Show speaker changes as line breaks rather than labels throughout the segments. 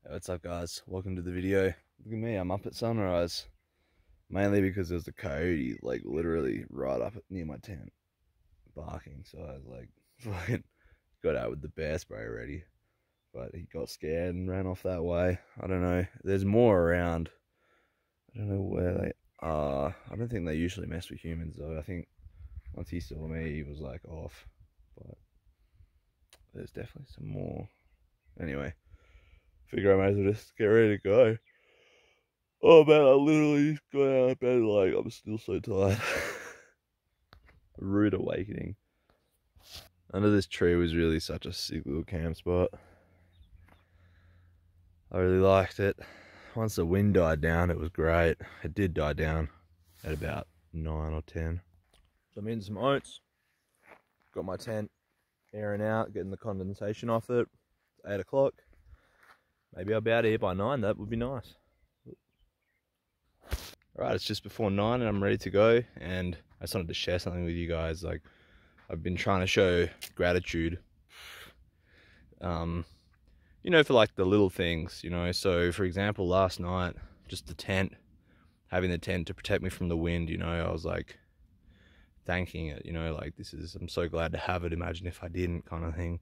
What's up, guys? Welcome to the video. Look at me, I'm up at sunrise. Mainly because there's a coyote like literally right up near my tent barking, so I was like fucking got out with the bear spray ready, but he got scared and ran off that way. I don't know, there's more around. I don't know where they are. I don't think they usually mess with humans though. I think once he saw me he was like off, but there's definitely some more. Anyway, figure I might as well just get ready to go. Oh man, I literally got out of bed like I'm still so tired. Rude awakening. Under this tree was really such a sick little camp spot. I really liked it. Once the wind died down, it was great. It did die down at about 9 or 10. So I'm eating some oats. Got my tent airing out, getting the condensation off it. It's 8 o'clock. Maybe I'll be out of here by 9, that would be nice. Alright, it's just before 9 and I'm ready to go, and I just wanted to share something with you guys. Like, I've been trying to show gratitude, you know, for like the little things, you know. So for example, last night, just the tent, having the tent to protect me from the wind, you know, I was like thanking it, you know, like I'm so glad to have it, imagine if I didn't, kind of thing.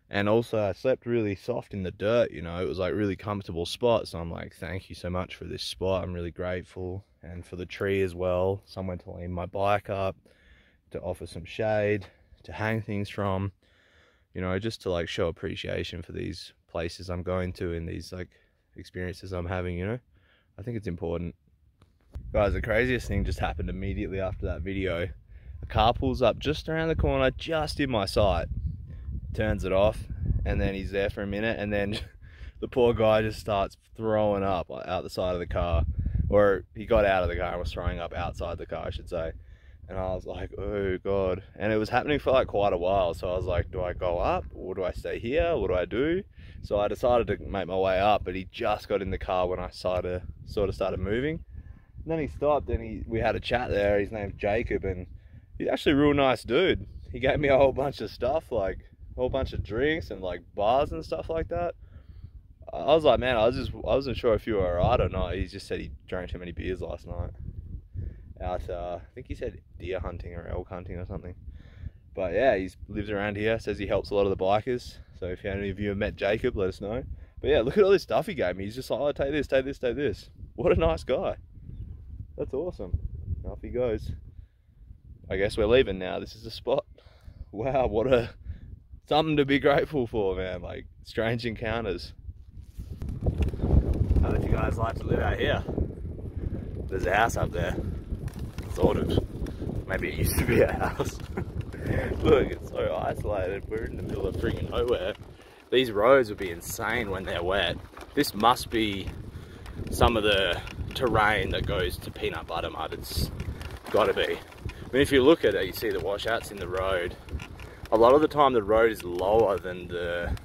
And also I slept really soft in the dirt, you know, it was like really comfortable spot. So I'm like, thank you so much for this spot. I'm really grateful. And for the tree as well, somewhere to lean my bike up, to offer some shade, to hang things from, you know, just to like show appreciation for these places I'm going to and these like experiences I'm having, you know. I think it's important. Guys, the craziest thing just happened immediately after that video. A car pulls up just around the corner, just in my sight. Turns it off, and then he's there for a minute, and then the poor guy just starts throwing up out the side of the car. Or he got out of the car and was throwing up outside the car, I should say. And I was like, oh god. And it was happening for like quite a while, so I was like, do I go up or do I stay here? What do I do? So I decided to make my way up, but he just got in the car when I sort of started moving. And then he stopped and we had a chat there. His name's Jacob, and he's actually a real nice dude. He gave me a whole bunch of stuff, like a whole bunch of drinks and like bars and stuff like that. I was like, man, I wasn't sure if you were alright or not. He just said he drank too many beers last night out, I think he said deer hunting or elk hunting or something. But yeah, he lives around here, says he helps a lot of the bikers. So if any of you have met Jacob, let us know. But yeah, look at all this stuff he gave me. He's just like, oh, take this, take this, take this. What a nice guy. That's awesome. Off he goes. I guess we're leaving now. This is the spot. Wow, what a something to be grateful for, man. Like, strange encounters. How would you guys like to live out here? There's a house up there. Sort of. Maybe it used to be a house. Look, it's so isolated. We're in the middle of freaking nowhere. These roads would be insane when they're wet. This must be some of the terrain that goes to Peanut Butter Mud. It's gotta be. I mean, if you look at it, you see the washouts in the road. A lot of the time the road is lower than the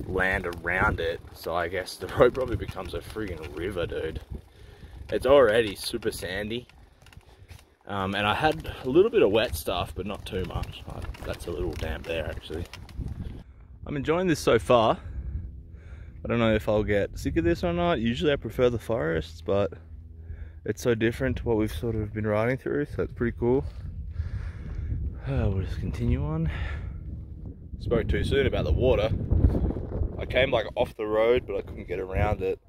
land around it, so I guess the road probably becomes a friggin' river, dude. It's already super sandy, and I had a little bit of wet stuff, but not too much. That's a little damp there, actually. I'm enjoying this so far. I don't know if I'll get sick of this or not. Usually I prefer the forests, but it's so different to what we've sort of been riding through, so it's pretty cool. We'll just continue on. Spoke too soon about the water. I came like off the road, but I couldn't get around it.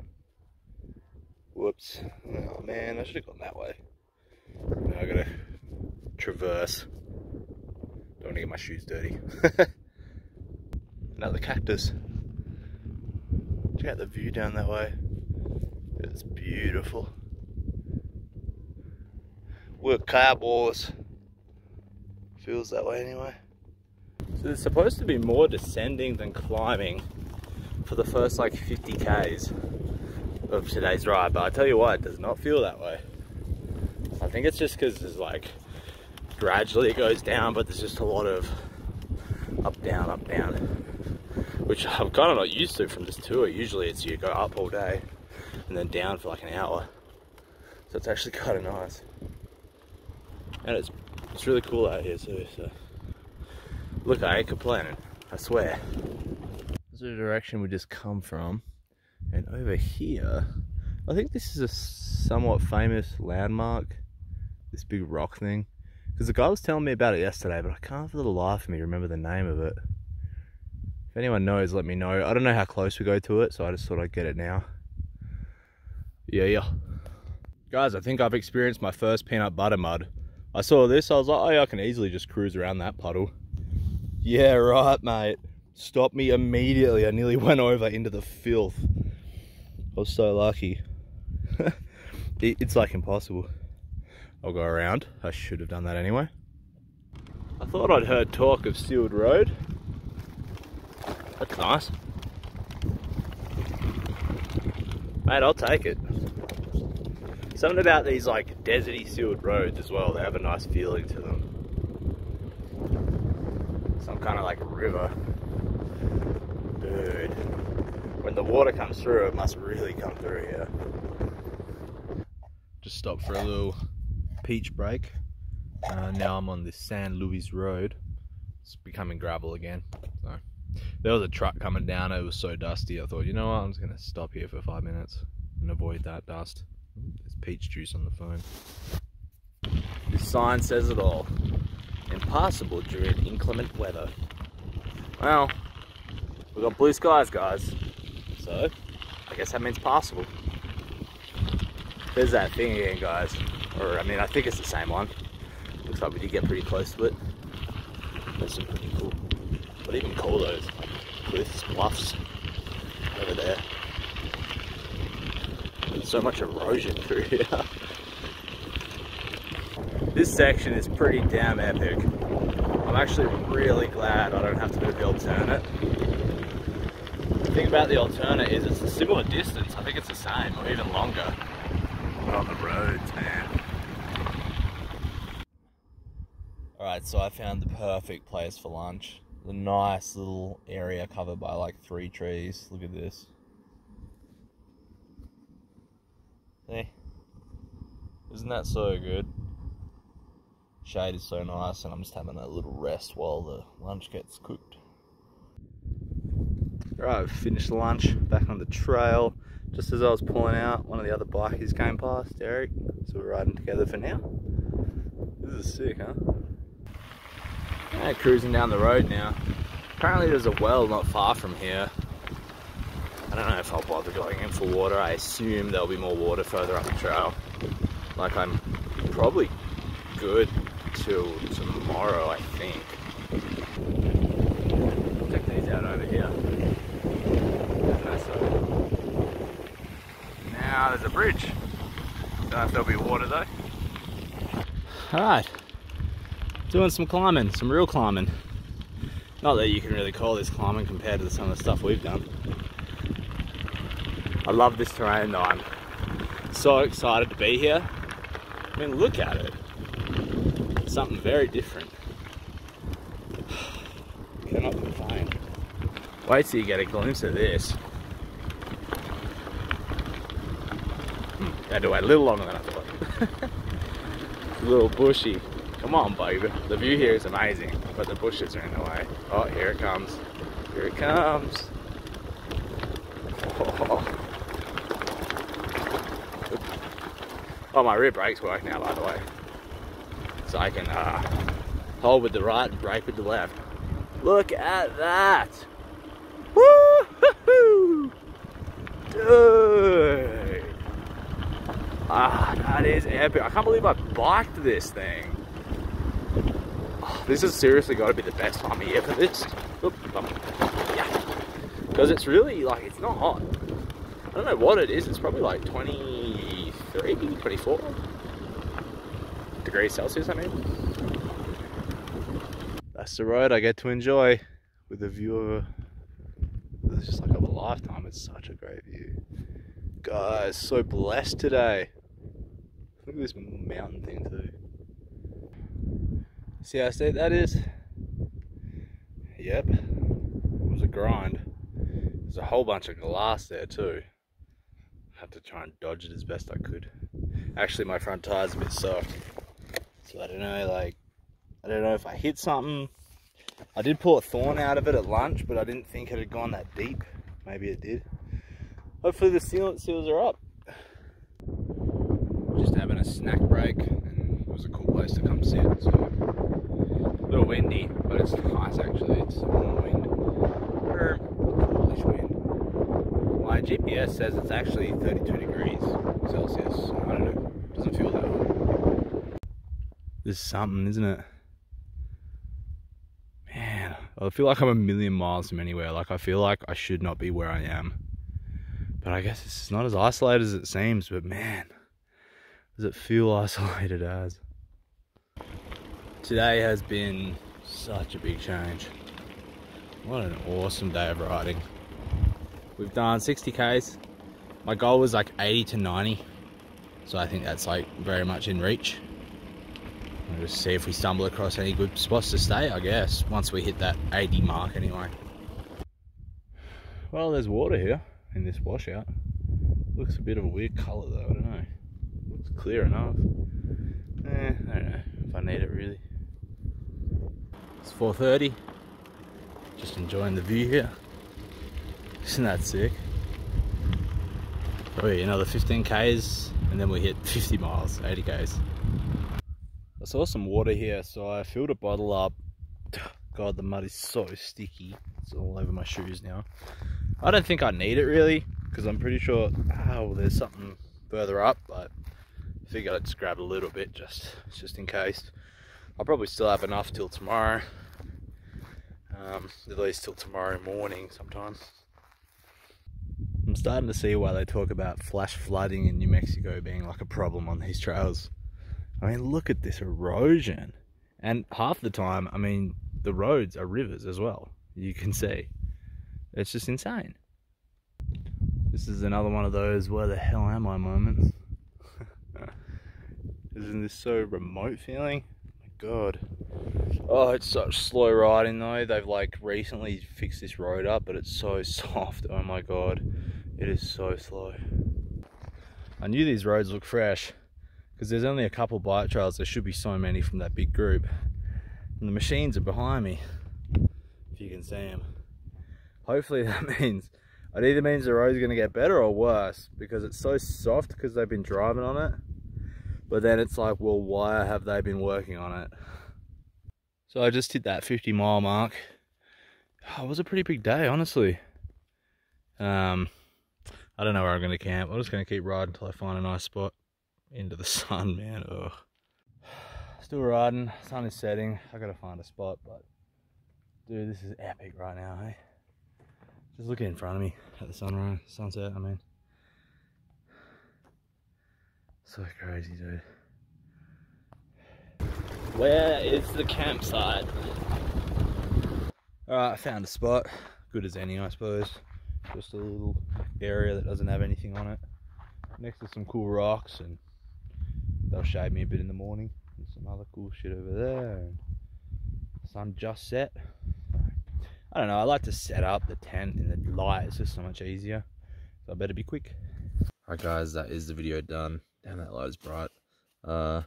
Whoops. Oh man, I should have gone that way. Now I gotta traverse. Don't want to get my shoes dirty. Another cactus. Check out the view down that way. It's beautiful. We're cowboys. Feels that way anyway. So there's supposed to be more descending than climbing for the first like 50 k's of today's ride, but I tell you what, it does not feel that way. I think it's just because there's like gradually it goes down, but there's just a lot of up down, which I'm kind of not used to from this tour. Usually it's you go up all day and then down for like an hour, so it's actually kind of nice, and it's really cool out here too. So look, I ain't complaining, I swear. This is the direction we just come from, And over here, I think this is a somewhat famous landmark, this big rock thing. Because the guy was telling me about it yesterday, but I can't for the life of me remember the name of it. If anyone knows, let me know. I don't know how close we go to it, so I just thought I'd get it now. Yeah. Guys, I think I've experienced my first peanut butter mud. I saw this, I was like, oh yeah, I can easily just cruise around that puddle. Yeah, right, mate. Stopped me immediately. I nearly went over into the filth. I was so lucky. It's like impossible. I'll go around. I should have done that anyway. I thought I'd heard talk of sealed road. That's nice. Mate, I'll take it. Something about these like deserty sealed roads as well, they have a nice feeling to them. Some kind of like a river. Dude, when the water comes through, it must really come through here. Just stopped for a little peach break. Now I'm on this San Luis road. It's becoming gravel again. So there was a truck coming down, it was so dusty, I thought, you know what, I'm just gonna stop here for 5 minutes and avoid that dust. There's peach juice on the phone. This sign says it all. Impassable during inclement weather. Well, we've got blue skies, guys. So, I guess that means passable. There's that thing again, guys. Or, I mean, I think it's the same one. Looks like we did get pretty close to it. There's some pretty cool, what do you even call those? Cliffs, bluffs, over there. There's so much erosion through here. This section is pretty damn epic. I'm actually really glad I don't have to do the alternate. The thing about the alternate is it's a similar distance. I think it's the same or even longer. But on the roads, man. Alright, so I found the perfect place for lunch. The nice little area covered by like 3 trees. Look at this. See? Isn't that so good? Shade is so nice, and I'm just having a little rest while the lunch gets cooked. Alright, I've finished lunch, back on the trail. Just as I was pulling out, one of the other bikies came past, Eric. So we're riding together for now. This is sick, huh? Yeah, cruising down the road now. Apparently there's a well not far from here. I don't know if I'll bother going in for water. I assume there'll be more water further up the trail. Like, I'm probably good till tomorrow, I think. Check these out over here. Now there's a bridge. Don't know if there'll be water though. Alright. Doing some climbing, some real climbing. Not that you can really call this climbing compared to some of the stuff we've done. I love this terrain though. I'm so excited to be here. I mean, look at it. It's something very different. Cannot complain. Wait till you get a glimpse of this. Had to wait a little longer than I thought. A little bushy. Come on, baby. The view here is amazing, but the bushes are in the way. Oh, here it comes. Here it comes. Oh, my rear brakes work now, by the way. So I can hold with the right and brake with the left. Look at that! Woo-hoo-hoo! Dude! Ah, that is epic. I can't believe I biked this thing. Oh, this has seriously got to be the best time of year for this. Yeah. Because it's really, like, it's not hot. I don't know what it is. It's probably like 23, 24 degrees Celsius, I mean. That's the road I get to enjoy with a view of it's just like of a lifetime. It's such a great view. Guys, so blessed today. Look at this mountain thing too. See how steep that is? Yep. It was a grind. There's a whole bunch of glass there too. I had to try and dodge it as best I could. Actually, my front tire's a bit soft. So I don't know, like, I don't know if I hit something. I did pull a thorn out of it at lunch, but I didn't think it had gone that deep. Maybe it did. hopefully the seals are up. Just having a snack break, and it was a cool place to come sit. So a little windy, but it's nice actually. It's a warm wind, or coolish wind. My GPS says it's actually 32 degrees Celsius. So I don't know. Doesn't feel that way. This is something, isn't it? Man, I feel like I'm a million miles from anywhere. Like I feel like I should not be where I am. But I guess it's not as isolated as it seems, but man, does it feel isolated as. Today has been such a big change. What an awesome day of riding. We've done 60 Ks. My goal was like 80 to 90. So I think that's like very much in reach. We'll just see if we stumble across any good spots to stay, I guess, once we hit that 80 mark anyway. Well, there's water here in this washout. Looks a bit of a weird colour though, I don't know. Looks clear enough. I don't know if I need it really. It's 4:30. Just enjoying the view here. Isn't that sick? Probably another 15 Ks and then we hit 50 miles, 80 Ks. I saw some water here, so I filled a bottle up. God, the mud is so sticky. It's all over my shoes now. I don't think I need it really, because I'm pretty sure, oh, there's something further up, but I figured I'd just grab a little bit just in case. I'll probably still have enough till tomorrow. At least till tomorrow morning sometime. I'm starting to see why they talk about flash flooding in New Mexico being like a problem on these trails. I mean, look at this erosion. And half the time, I mean, the roads are rivers as well. You can see. It's just insane. This is another one of those where the hell am I moments. Isn't this so remote feeling? My God. Oh, it's such slow riding though. They've like recently fixed this road up, but it's so soft. Oh my God. It is so slow. I knew these roads look fresh because there's only a couple bike trails. There should be so many from that big group. And the machines are behind me, if you can see them. Hopefully that means, it either means the road's gonna get better or worse, because it's so soft because they've been driving on it. But then it's like, well, why have they been working on it? So I just hit that 50 mile mark. Oh, it was a pretty big day, honestly. I don't know where I'm gonna camp. I'm just gonna keep riding until I find a nice spot. Into the sun, man. Ugh. Still riding, sun is setting. I gotta find a spot, but dude, this is epic right now, hey? Just looking in front of me at the sunset, I mean. So crazy, dude. Where is the campsite? Alright, I found a spot. Good as any, I suppose. Just a little area that doesn't have anything on it. Next to some cool rocks, and they'll shade me a bit in the morning. And some other cool shit over there. And the sun just set. I don't know, I like to set up the tent in the light. It's just so much easier. So I better be quick. Alright guys, that is the video done. Damn, that light is bright. Yeah,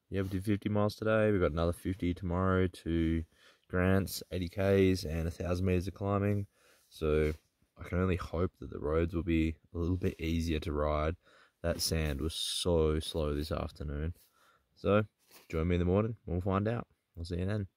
we did 50 miles today. We've got another 50 tomorrow to Grant's, 80 Ks and 1,000 meters of climbing. So I can only hope that the roads will be a little bit easier to ride. That sand was so slow this afternoon. So join me in the morning. We'll find out. I'll see you then.